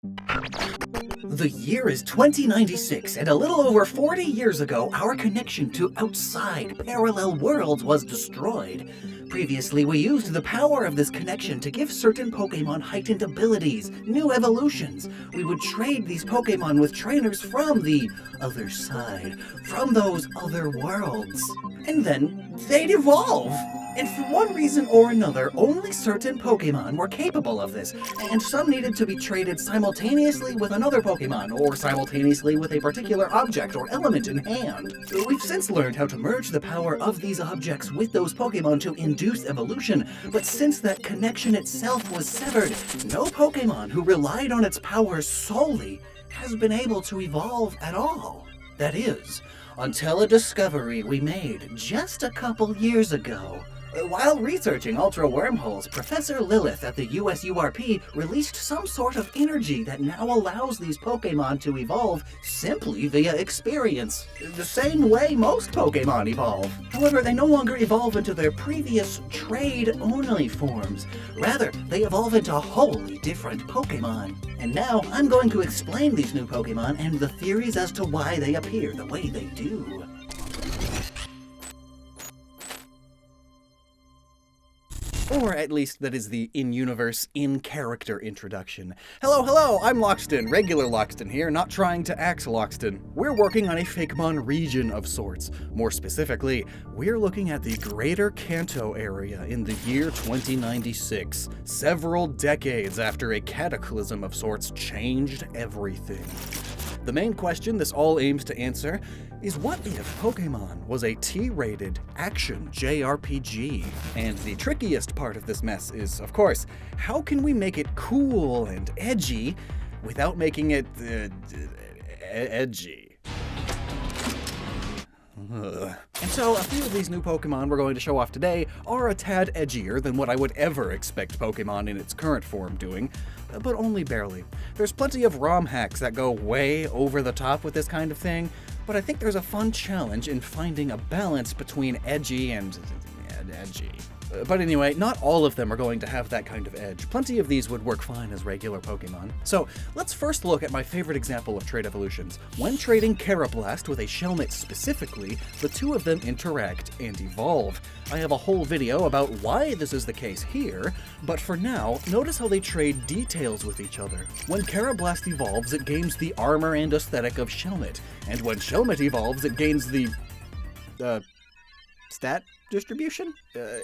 The year is 2096, and a little over 40 years ago, our connection to outside parallel worlds was destroyed. Previously, we used the power of this connection to give certain Pokémon heightened abilities, new evolutions. We would trade these Pokémon with trainers from the other side, from those other worlds. And then they'd evolve! And for one reason or another, only certain Pokémon were capable of this, and some needed to be traded simultaneously with another Pokémon, or simultaneously with a particular object or element in hand. We've since learned how to merge the power of these objects with those Pokémon to induce evolution, but since that connection itself was severed, no Pokémon who relied on its power solely has been able to evolve at all. That is, until a discovery we made just a couple years ago. While researching ultra wormholes, Professor Lilith at the USURP released some sort of energy that now allows these Pokémon to evolve simply via experience, the same way most Pokémon evolve. However, they no longer evolve into their previous trade-only forms. Rather, they evolve into wholly different Pokémon. And now, I'm going to explain these new Pokémon and the theories as to why they appear the way they do. Or at least that is the in-universe, in-character introduction. Hello, I'm Lockstin, regular Lockstin here, not trying to act Lockstin. We're working on a Fakemon region of sorts. More specifically, we're looking at the Greater Kanto area in the year 2096, several decades after a cataclysm of sorts changed everything. The main question this all aims to answer is, what if Pokémon was a T-rated action JRPG? And the trickiest part of this mess is, of course, how can we make it cool and edgy without making it edgy? And so, a few of these new Pokémon we're going to show off today are a tad edgier than what I would ever expect Pokémon in its current form doing, but only barely. There's plenty of ROM hacks that go way over the top with this kind of thing, but I think there's a fun challenge in finding a balance between edgy and edgy. But anyway, not all of them are going to have that kind of edge. Plenty of these would work fine as regular Pokémon. So, let's first look at my favorite example of trait evolutions. When trading Karrablast with a Shelmet specifically, the two of them interact and evolve. I have a whole video about why this is the case here, but for now, notice how they trade details with each other. When Karrablast evolves, it gains the armor and aesthetic of Shelmet, and when Shelmet evolves, it gains the stat distribution?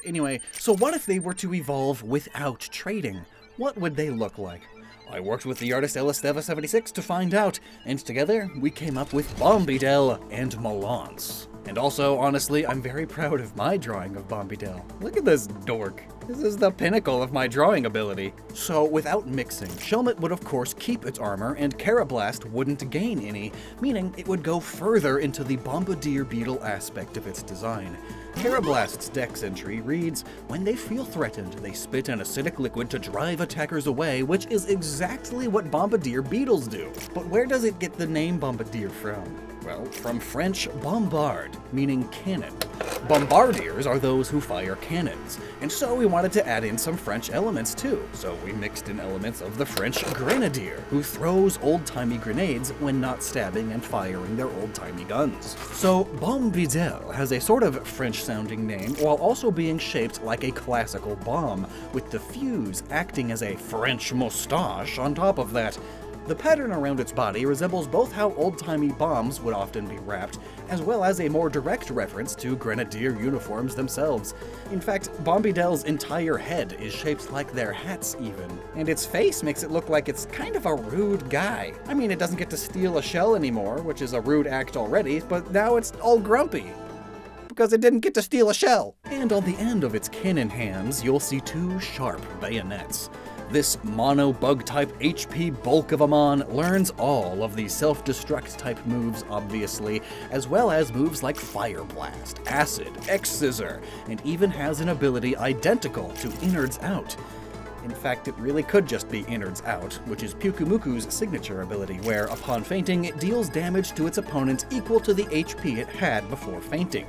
Anyway, so what if they were to evolve without trading? What would they look like? I worked with the artist Elisteva76 to find out, and together we came up with Bombeedel and Mollonce. And also, honestly, I'm very proud of my drawing of Bombeedel. Look at this dork. This is the pinnacle of my drawing ability. So, without mixing, Shelmet would of course keep its armor, and Karrablast wouldn't gain any, meaning it would go further into the Bombeedel aspect of its design. Karrablast's dex entry reads, when they feel threatened, they spit an acidic liquid to drive attackers away, which is exactly what Bombeedel beetles do. But where does it get the name Bombeedel from? Well, from French bombard, meaning cannon. Bombardiers are those who fire cannons, and so we wanted to add in some French elements too, so we mixed in elements of the French grenadier, who throws old-timey grenades when not stabbing and firing their old-timey guns. So Bombeedel has a sort of French-sounding name, while also being shaped like a classical bomb, with the fuse acting as a French moustache on top of that. The pattern around its body resembles both how old-timey bombs would often be wrapped, as well as a more direct reference to grenadier uniforms themselves. In fact, Bombeedel's entire head is shaped like their hats even, and its face makes it look like it's kind of a rude guy. I mean, it doesn't get to steal a shell anymore, which is a rude act already, but now it's all grumpy because it didn't get to steal a shell. And on the end of its cannon hands, you'll see two sharp bayonets. This mono bug-type HP bulk of a mon learns all of the self-destruct type moves, obviously, as well as moves like Fire Blast, Acid, X-Scissor, and even has an ability identical to Innards Out. In fact, it really could just be Innards Out, which is Pyukumuku's signature ability, where upon fainting, it deals damage to its opponent equal to the HP it had before fainting.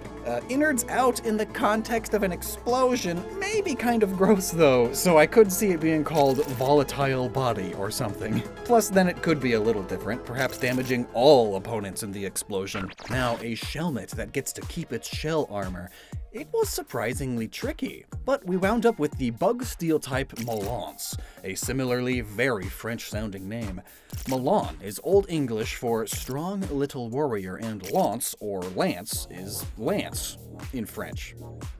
Innards out in the context of an explosion may be kind of gross though, so I could see it being called volatile body or something. Plus then it could be a little different, perhaps damaging all opponents in the explosion. Now, a Shelmet that gets to keep its shell armor. It was surprisingly tricky, but we wound up with the bug steel type Mollonce, a similarly very French-sounding name. Mollon is Old English for strong little warrior, and lance, or lance, is lance in French.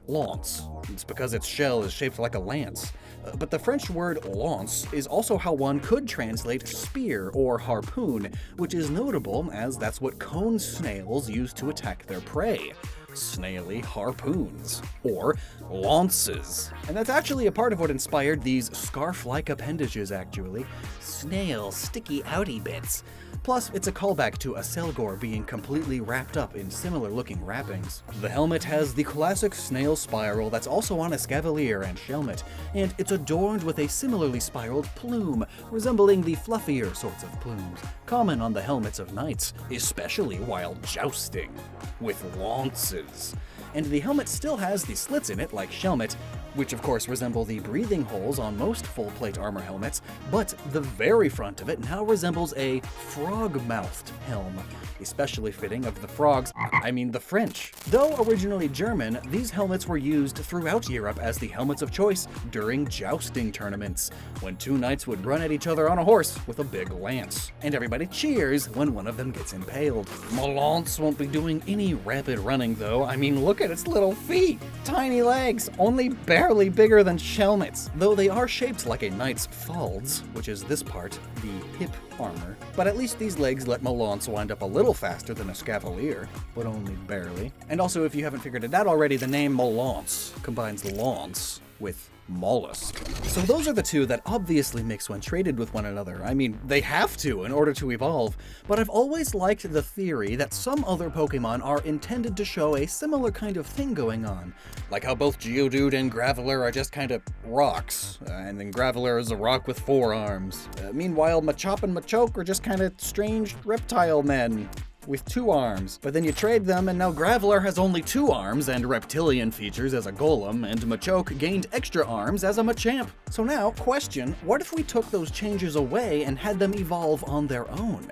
Lance. It's because its shell is shaped like a lance. But the French word lance is also how one could translate spear or harpoon, which is notable as that's what cone snails use to attack their prey. Snaily harpoons, or lances. And that's actually a part of what inspired these scarf-like appendages, actually. Snail sticky outy bits. Plus, it's a callback to a Selgor being completely wrapped up in similar-looking wrappings. The helmet has the classic snail spiral that's also on a Escavalier and Shelmet, and it's adorned with a similarly spiraled plume, resembling the fluffier sorts of plumes, common on the helmets of knights, especially while jousting, with lances. And the helmet still has the slits in it like Shelmet, which of course resemble the breathing holes on most full-plate armor helmets, but the very front of it now resembles a frog-mouthed helm, especially fitting of the frogs, I mean the French. Though originally German, these helmets were used throughout Europe as the helmets of choice during jousting tournaments, when two knights would run at each other on a horse with a big lance, and everybody cheers when one of them gets impaled. Mollonce won't be doing any rapid running though. I mean, look at its little feet! Tiny legs, only barely bigger than Shelmet's, though they are shaped like a knight's falds, which is this part, the hip armor. But at least these legs let Mollonce wind up a little faster than a Scavalier, but only barely. And also, if you haven't figured it out already, the name Mollonce combines lance with mollusk. So those are the two that obviously mix when traded with one another. I mean, they have to in order to evolve, but I've always liked the theory that some other Pokemon are intended to show a similar kind of thing going on. Like how both Geodude and Graveler are just kind of rocks, and then Graveler is a rock with 4 arms. Meanwhile, Machamp and Machug are just kind of strange reptile men with 2 arms. But then you trade them and now Graveler has only 2 arms and reptilian features as a Golem, and Machug gained extra arms as a Machamp. So now, question, what if we took those changes away and had them evolve on their own?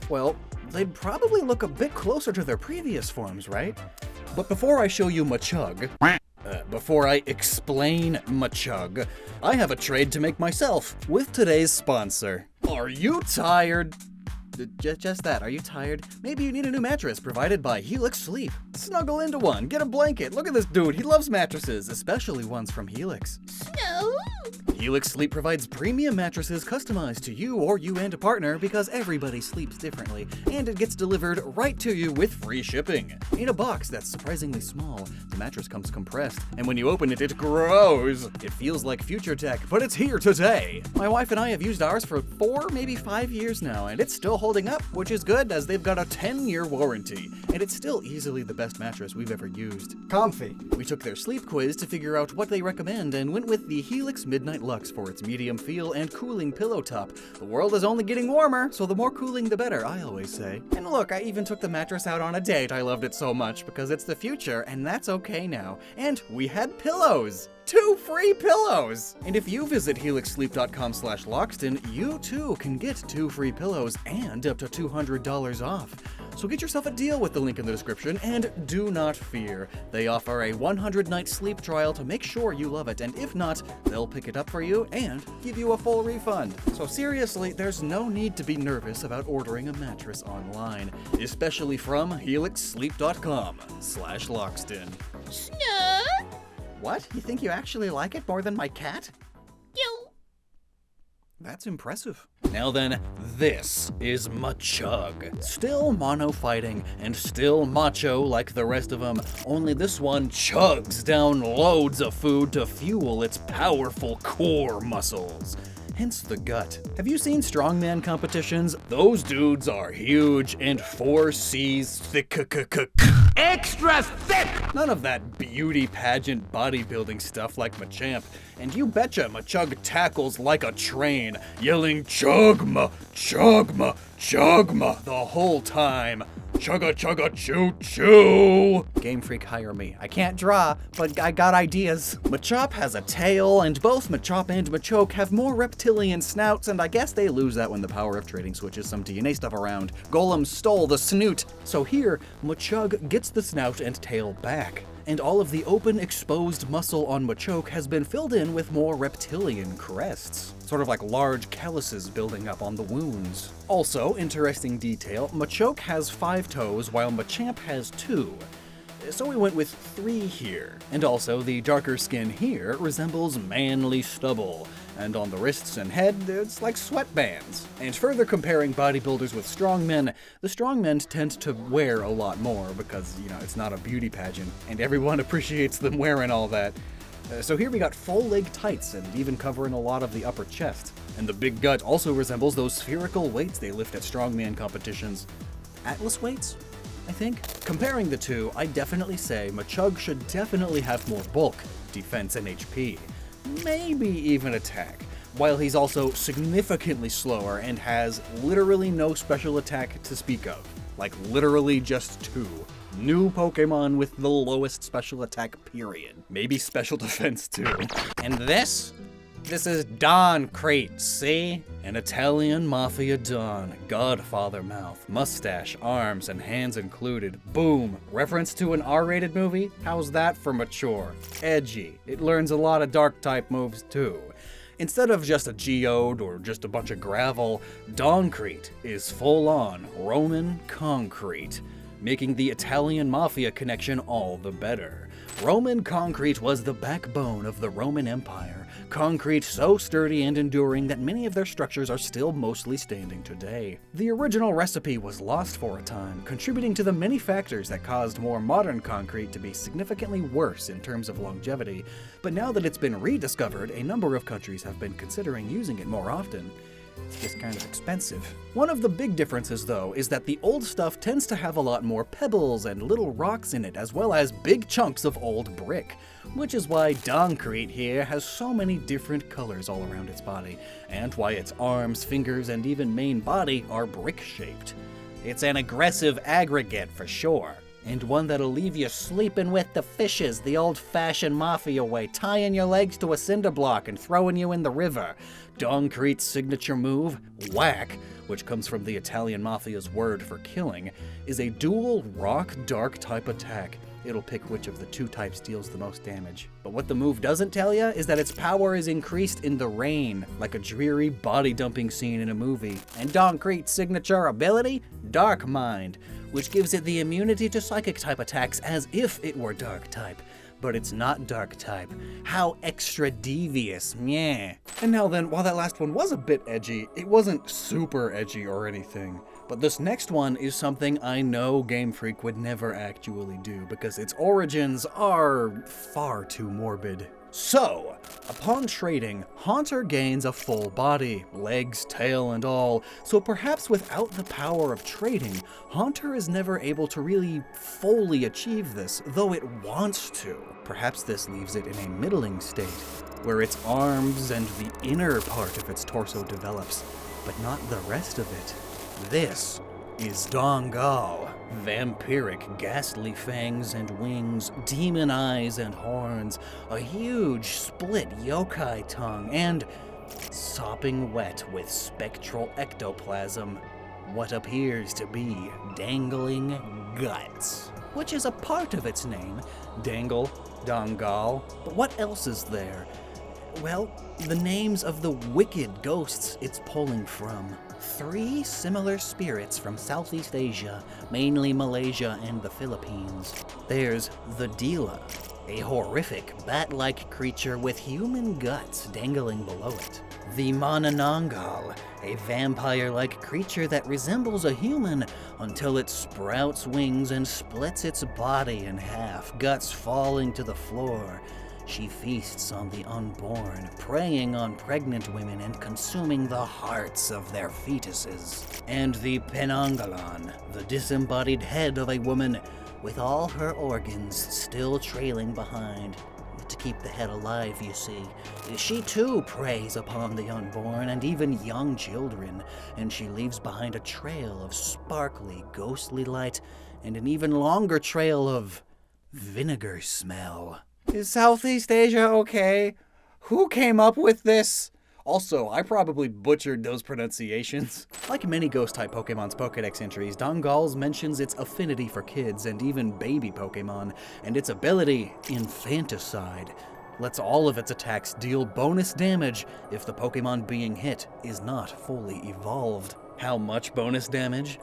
Well, they'd probably look a bit closer to their previous forms, right? But before I show you Machug, before I explain Machug, I have a trade to make myself with today's sponsor. Are you tired? Just that. Are you tired? Maybe you need a new mattress provided by Helix Sleep. Snuggle into one, get a blanket. Look at this dude, he loves mattresses, especially ones from Helix. Snow! Helix Sleep provides premium mattresses customized to you or you and a partner because everybody sleeps differently, and it gets delivered right to you with free shipping. In a box that's surprisingly small, the mattress comes compressed, and when you open it, it grows. It feels like future tech, but it's here today. My wife and I have used ours for 4, maybe 5 years now, and it's still holding up, which is good as they've got a 10-year warranty, and it's still easily the best mattress we've ever used. Comfy. We took their sleep quiz to figure out what they recommend and went with the Helix Midnight Lux for its medium feel and cooling pillow top. The world is only getting warmer, so the more cooling the better, I always say. And look, I even took the mattress out on a date. I loved it so much because it's the future, and that's okay now. And we had pillows! 2 free pillows! And if you visit helixsleep.com/Lockstin, you too can get 2 free pillows and up to $200 off. So get yourself a deal with the link in the description, and do not fear. They offer a 100-night sleep trial to make sure you love it, and if not, they'll pick it up for you and give you a full refund. So seriously, there's no need to be nervous about ordering a mattress online, especially from helixsleep.com/Lockstin. Snow? What? You think you actually like it more than my cat? You. That's impressive. Now then, this is Machug. Still mono-fighting, and still macho like the rest of them, only this one chugs down loads of food to fuel its powerful core muscles. Hence the gut. Have you seen strongman competitions? Those dudes are huge and 4 C's thick. Extra thick! None of that beauty pageant bodybuilding stuff like Machamp. And you betcha Machug tackles like a train, yelling chugma, chugma, chugma the whole time. Chugga chugga choo choo! Game Freak, hire me. I can't draw, but I got ideas. Machamp has a tail, and both Machamp and Machug have more reptilian snouts, and I guess they lose that when the power of trading switches some DNA stuff around. Golem stole the snoot. So here, Machug gets the snout and tail back, and all of the open, exposed muscle on Machug has been filled in with more reptilian crests. Sort of like large calluses building up on the wounds. Also, interesting detail, Machug has 5 toes while Machamp has 2. So we went with 3 here. And also, the darker skin here resembles manly stubble, and on the wrists and head, it's like sweatbands. And further comparing bodybuilders with strongmen, the strongmen tend to wear a lot more because, it's not a beauty pageant, and everyone appreciates them wearing all that. So here we got full leg tights and even covering a lot of the upper chest. And the big gut also resembles those spherical weights they lift at strongman competitions. Atlas weights, I think? Comparing the two, I definitely say Machug should definitely have more bulk, defense, and HP. Maybe even attack, while he's also significantly slower and has literally no special attack to speak of. Like literally just 2. New Pokemon with the lowest special attack, period. Maybe special defense too. And this is Doncrete, see? An Italian mafia don, godfather mouth, mustache, arms, and hands included. Boom. Reference to an R-rated movie? How's that for mature? Edgy. It learns a lot of dark type moves too. Instead of just a geode or just a bunch of gravel, Doncrete is full-on Roman concrete, making the Italian mafia connection all the better. Roman concrete was the backbone of the Roman Empire, concrete so sturdy and enduring that many of their structures are still mostly standing today. The original recipe was lost for a time, contributing to the many factors that caused more modern concrete to be significantly worse in terms of longevity, but now that it's been rediscovered, a number of countries have been considering using it more often. It's just kind of expensive. One of the big differences, though, is that the old stuff tends to have a lot more pebbles and little rocks in it, as well as big chunks of old brick, which is why Doncrete here has so many different colors all around its body, and why its arms, fingers, and even main body are brick-shaped. It's an aggressive aggregate for sure, and one that'll leave you sleeping with the fishes the old-fashioned mafia way, tying your legs to a cinder block and throwing you in the river. Doncrete's signature move, Whack, which comes from the Italian mafia's word for killing, is a dual rock-dark type attack. It'll pick which of the 2 types deals the most damage. But what the move doesn't tell you is that its power is increased in the rain, like a dreary body-dumping scene in a movie. And Doncrete's signature ability, Dark Mind, which gives it the immunity to psychic-type attacks as if it were Dark-type. But it's not Dark-type. How extra devious, meh. And now then, while that last one was a bit edgy, it wasn't super edgy or anything. But this next one is something I know Game Freak would never actually do, because its origins are far too morbid. So, upon trading, Haunter gains a full body, legs, tail, and all, so perhaps without the power of trading, Haunter is never able to really fully achieve this, though it wants to. Perhaps this leaves it in a middling state, where its arms and the inner part of its torso develops, but not the rest of it. This is Dangal. Vampiric, ghastly fangs and wings, demon eyes and horns, a huge split yokai tongue, and sopping wet with spectral ectoplasm, what appears to be dangling guts, which is a part of its name, Dangal, Dangal. But what else is there? Well, the names of the wicked ghosts it's pulling from. 3 similar spirits from Southeast Asia, mainly Malaysia and the Philippines. There's the Dila, a horrific bat-like creature with human guts dangling below it. The Manananggal, a vampire-like creature that resembles a human until it sprouts wings and splits its body in half, guts falling to the floor. She feasts on the unborn, preying on pregnant women and consuming the hearts of their fetuses. And the Penangalan, the disembodied head of a woman, with all her organs still trailing behind. to keep the head alive, you see. She too preys upon the unborn and even young children, and she leaves behind a trail of sparkly, ghostly light and an even longer trail of vinegar smell. Is Southeast Asia okay? Who came up with this? Also, I probably butchered those pronunciations. Like many Ghost-type Pokemon's Pokedex entries, Dangal's mentions its affinity for kids and even baby Pokemon, and its ability, Infanticide, lets all of its attacks deal bonus damage if the Pokemon being hit is not fully evolved. How much bonus damage?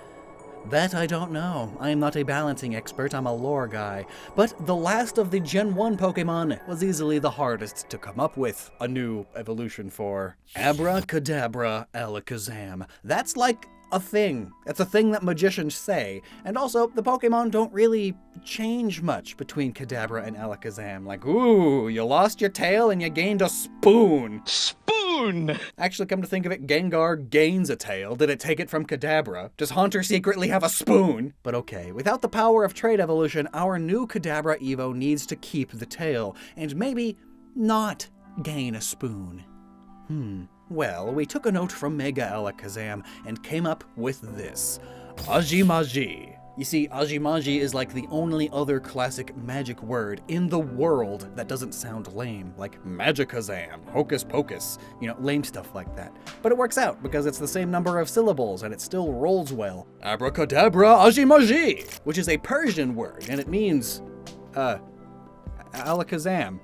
That I don't know. I am not a balancing expert, I'm a lore guy. But the last of the Gen 1 Pokemon was easily the hardest to come up with a new evolution for. Abracadabra Alakazam. That's like a thing. It's a thing that magicians say. And also, the Pokemon don't really change much between Kadabra and Alakazam. Like, ooh, you lost your tail and you gained a spoon. Spoon! Actually, come to think of it, Gengar gains a tail. Did it take it from Kadabra? Does Haunter secretly have a spoon? But okay, without the power of trait evolution, our new Kadabra Evo needs to keep the tail, and maybe not gain a spoon. Well, we took a note from Mega Alakazam and came up with this. Ajjimajji. You see, Ajjimajji is like the only other classic magic word in the world that doesn't sound lame, like Magikazam, Hocus Pocus, lame stuff like that. But it works out because it's the same number of syllables and it still rolls well. Abracadabra Ajjimajji, which is a Persian word, and it means, Alakazam.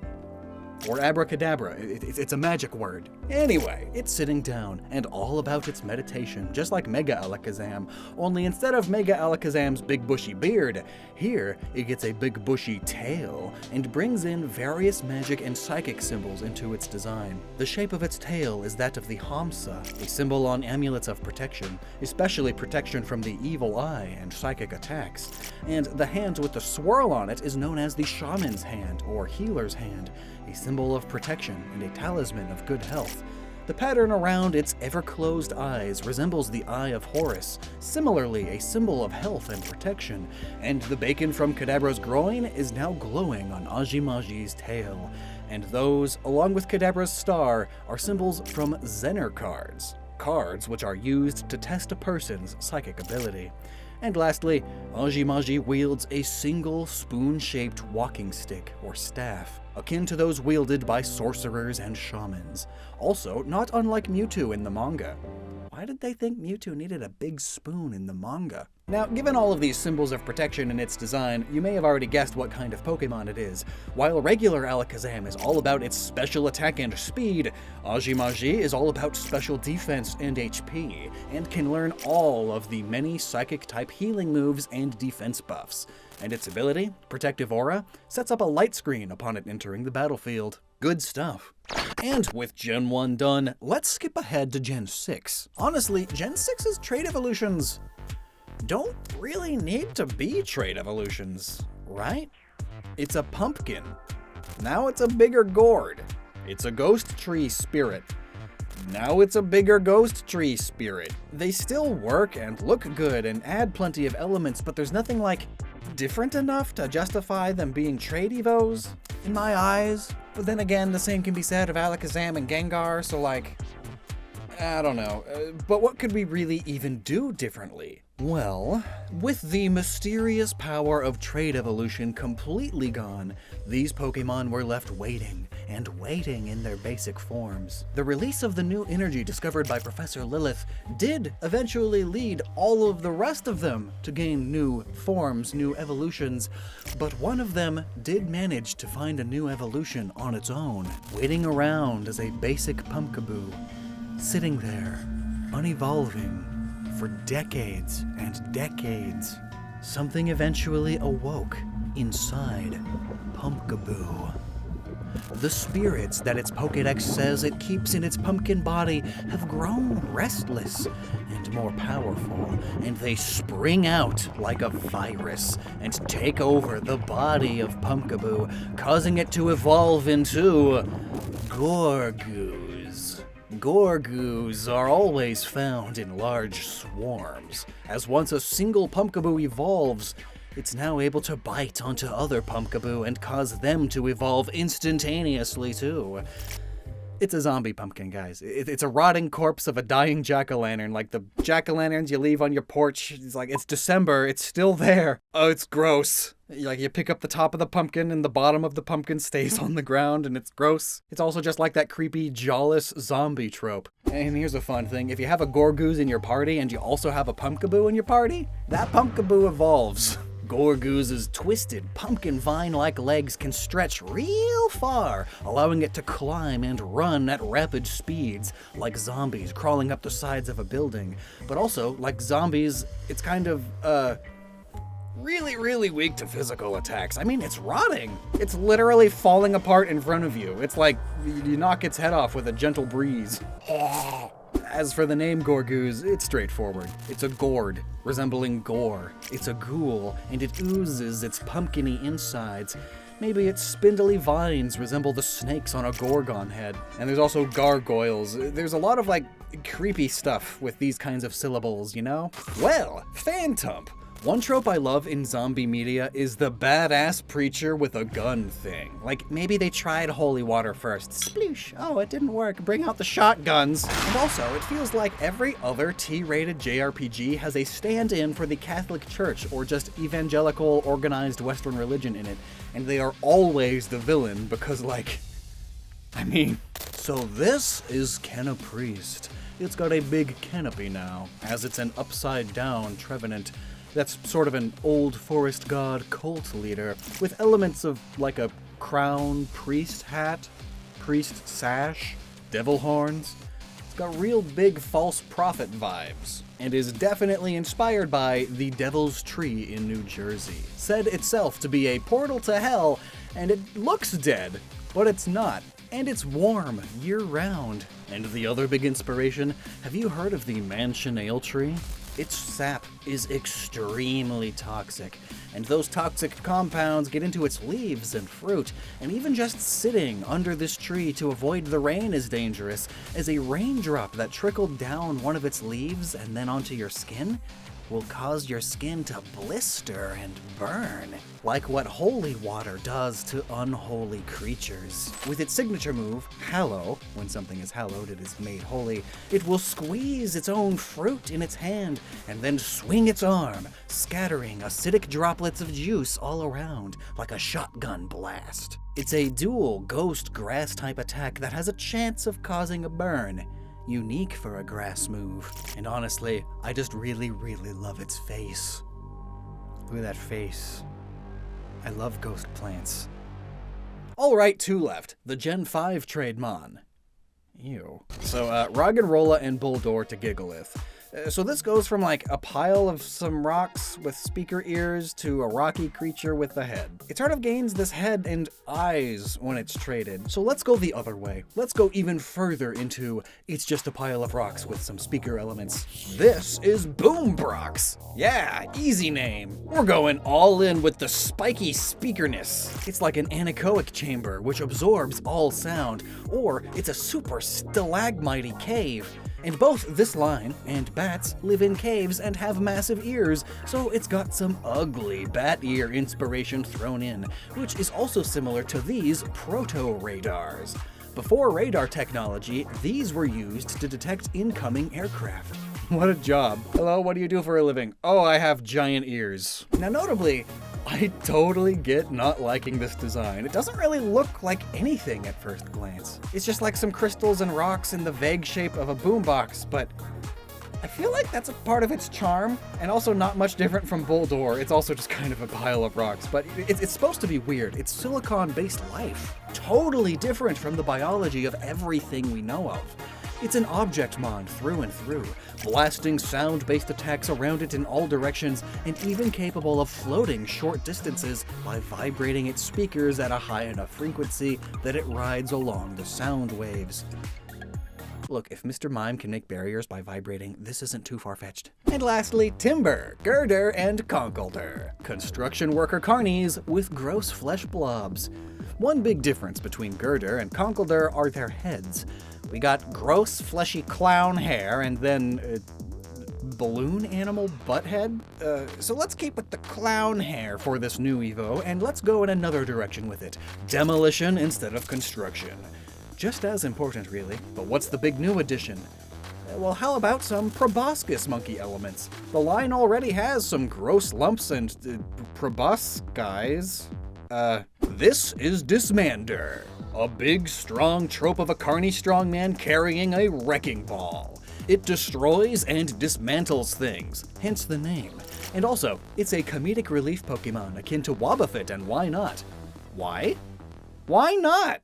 Or abracadabra. It's a magic word. Anyway, it's sitting down, and all about its meditation, just like Mega Alakazam. Only instead of Mega Alakazam's big bushy beard, here it gets a big bushy tail, and brings in various magic and psychic symbols into its design. The shape of its tail is that of the Hamsa, a symbol on amulets of protection, especially protection from the evil eye and psychic attacks. And the hand with the swirl on it is known as the Shaman's Hand, or Healer's Hand, a symbol of protection and a talisman of good health. The pattern around its ever-closed eyes resembles the Eye of Horus, similarly a symbol of health and protection, and the bacon from Kadabra's groin is now glowing on Ajjimajji's tail. And those, along with Kadabra's star, are symbols from Zener cards, cards which are used to test a person's psychic ability. And lastly, Ajjimajji wields a single spoon-shaped walking stick, or staff, akin to those wielded by sorcerers and shamans. Also, not unlike Mewtwo in the manga. Why did they think Mewtwo needed a big spoon in the manga? Now, given all of these symbols of protection in its design, you may have already guessed what kind of Pokemon it is. While regular Alakazam is all about its special attack and speed, Ajjimajji is all about special defense and HP, and can learn all of the many psychic-type healing moves and defense buffs. And its ability, Protective Aura, sets up a light screen upon it entering the battlefield. Good stuff. And with Gen 1 done, let's skip ahead to Gen 6. Honestly, Gen 6's trait evolutions don't really need to be trait evolutions, right? It's a pumpkin. Now it's a bigger gourd. It's a ghost tree spirit. Now it's a bigger ghost tree spirit. They still work and look good and add plenty of elements, but there's nothing like different enough to justify them being trait evos, in my eyes. But then again, the same can be said of Alakazam and Gengar, so I don't know. But what could we really even do differently? Well, with the mysterious power of trait evolution completely gone, these Pokemon were left waiting and waiting in their basic forms. The release of the new energy discovered by Professor Lilith did eventually lead all of the rest of them to gain new forms, new evolutions, but one of them did manage to find a new evolution on its own, waiting around as a basic Pumpkaboo, sitting there, unevolving, for decades and decades. Something eventually awoke inside Pumpkaboo. The spirits that its Pokédex says it keeps in its pumpkin body have grown restless and more powerful, and they spring out like a virus and take over the body of Pumpkaboo, causing it to evolve into Gourgiest. Gourgoos are always found in large swarms, as once a single Pumpkaboo evolves, It's now able to bite onto other Pumpkaboo and cause them to evolve instantaneously too. It's a zombie pumpkin, guys. It's a rotting corpse of a dying jack-o'-lantern, like the jack-o'-lanterns you leave on your porch. It's like, it's December, it's still there. Oh, it's gross. Like, you pick up the top of the pumpkin and the bottom of the pumpkin stays on the ground, and it's gross. It's also just like that creepy, jawless zombie trope. And here's a fun thing. If you have a Gourgiest in your party and you also have a Pumpkaboo in your party, that Pumpkaboo evolves. Goregooz's twisted pumpkin vine-like legs can stretch real far, allowing it to climb and run at rapid speeds, like zombies crawling up the sides of a building. But also, like zombies, it's kind of, really weak to physical attacks. I mean, it's rotting. It's literally falling apart in front of you. It's like you knock its head off with a gentle breeze. As for the name Gourgiest, it's straightforward. It's a gourd, resembling gore. It's a ghoul, and it oozes its pumpkiny insides. Maybe its spindly vines resemble the snakes on a Gorgon head. And there's also gargoyles. There's a lot of, like, creepy stuff with these kinds of syllables, you know? Well, Phantump. One trope I love in zombie media is the badass preacher with a gun thing. Like, maybe they tried holy water first. Sploosh. Oh, it didn't work. Bring out the shotguns. And also, it feels like every other T-rated JRPG has a stand-in for the Catholic Church or just evangelical organized Western religion in it. And they are always the villain because, like, I mean... So this is Canopriest. It's got a big canopy now, as it's an upside-down Trevenent. That's sort of an old forest god cult leader, with elements of like a crown, priest hat, priest sash, devil horns. It's got real big false prophet vibes, and is definitely inspired by the Devil's Tree in New Jersey. Said itself to be a portal to hell, and it looks dead, but it's not. And it's warm year-round. And the other big inspiration, have you heard of the mansion ale tree? Its sap is extremely toxic, and those toxic compounds get into its leaves and fruit, and even just sitting under this tree to avoid the rain is dangerous, as a raindrop that trickled down one of its leaves and then onto your skin will cause your skin to blister and burn, like what holy water does to unholy creatures. With its signature move, Hallow, when something is hallowed, it is made holy, it will squeeze its own fruit in its hand and then swing its arm, scattering acidic droplets of juice all around, like a shotgun blast. It's a dual ghost grass type attack that has a chance of causing a burn. Unique for a grass move. And honestly, I just really love its face. Look at that face. I love ghost plants. Alright, two left. The Gen 5 Trademon. Ew. So, Roggenrola and Bulldor to Gigalith. So this goes from like a pile of some rocks with speaker ears to a rocky creature with a head. It sort of gains this head and eyes when it's traded. So let's go the other way. Let's go even further into it's just a pile of rocks with some speaker elements. This is Boombrocks. Yeah, easy name. We're going all in with the spiky speakerness. It's like an anechoic chamber which absorbs all sound, or it's a super stalagmite cave. And both this line and bats live in caves and have massive ears, so it's got some ugly bat ear inspiration thrown in, which is also similar to these proto-radars. Before radar technology, these were used to detect incoming aircraft. What a job. Hello, what do you do for a living? Oh, I have giant ears. Now notably, I totally get not liking this design. It doesn't really look like anything at first glance. It's just like some crystals and rocks in the vague shape of a boombox, but I feel like that's a part of its charm, and also not much different from Bulldor. It's also just kind of a pile of rocks, but it's supposed to be weird. It's silicon-based life. Totally different from the biology of everything we know of. It's an Objectmon through and through, blasting sound-based attacks around it in all directions, and even capable of floating short distances by vibrating its speakers at a high enough frequency that it rides along the sound waves. Look, if Mr. Mime can make barriers by vibrating, this isn't too far-fetched. And lastly, Timber, Girder, and Conkeldurr. Construction worker carnies with gross flesh blobs. One big difference between Girder and Conkeldurr are their heads. We got gross, fleshy clown hair, and then balloon animal butthead? So let's keep with the clown hair for this new Evo, and let's go in another direction with it. Demolition instead of construction. Just as important, really. But what's the big new addition? Well, how about some proboscis monkey elements? The line already has some gross lumps and proboscis. This is Dismandurr, a big, strong trope of a carny strongman carrying a wrecking ball. It destroys and dismantles things, hence the name. And also, it's a comedic relief Pokemon akin to Wobbuffet, and why not? Why? Why not?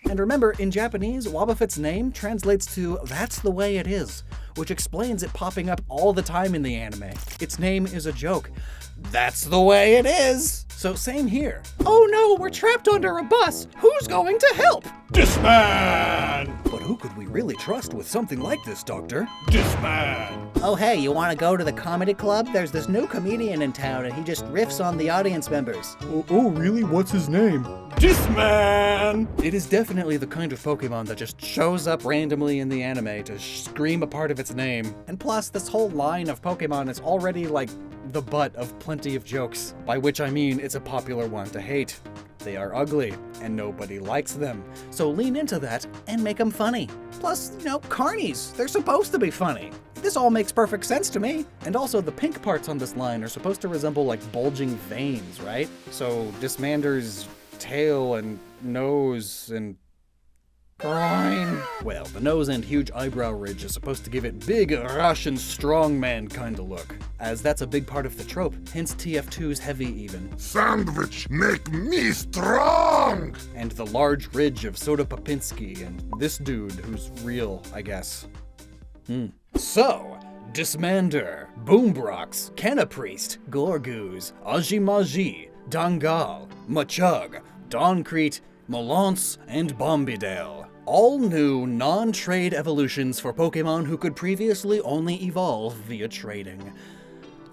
And remember, in Japanese, Wobbuffet's name translates to "that's the way it is," which explains it popping up all the time in the anime. Its name is a joke. That's the way it is! So same here. Oh no, we're trapped under a bus! Who's going to help? Disman! But who could we really trust with something like this, Doctor? Disman! Oh hey, you wanna go to the comedy club? There's this new comedian in town and he just riffs on the audience members. Oh really? What's his name? Disman! It is definitely the kind of Pokemon that just shows up randomly in the anime to scream a part of its name. And plus, this whole line of Pokemon is already like the butt of plenty of jokes, by which I mean it's a popular one to hate. They are ugly, and nobody likes them. So lean into that and make them funny. Plus, you know, carnies, they're supposed to be funny. This all makes perfect sense to me. And also, the pink parts on this line are supposed to resemble like bulging veins, right? So Dismandur's tail and nose and groin. Well, the nose and huge eyebrow ridge is supposed to give it big Russian strongman kind of look, as that's a big part of the trope, hence TF2's heavy even. Sandwich, make me strong! And the large ridge of Soda Popinski and this dude who's real, I guess. So, Dismandurr, Boombrocks, Canopriest, Goregooz, Ajjimajji, Dangal, Machug, Doncrete, Mollonce, and Bombeedel. All new, non-trade evolutions for Pokemon who could previously only evolve via trading.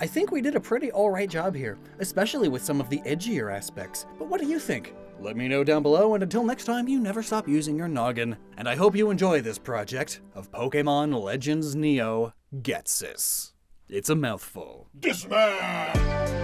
I think we did a pretty alright job here, especially with some of the edgier aspects. But what do you think? Let me know down below, and until next time, you never stop using your noggin. And I hope you enjoy this project of Pokemon Legends Neo Ghetsis. It's a mouthful. Dismand!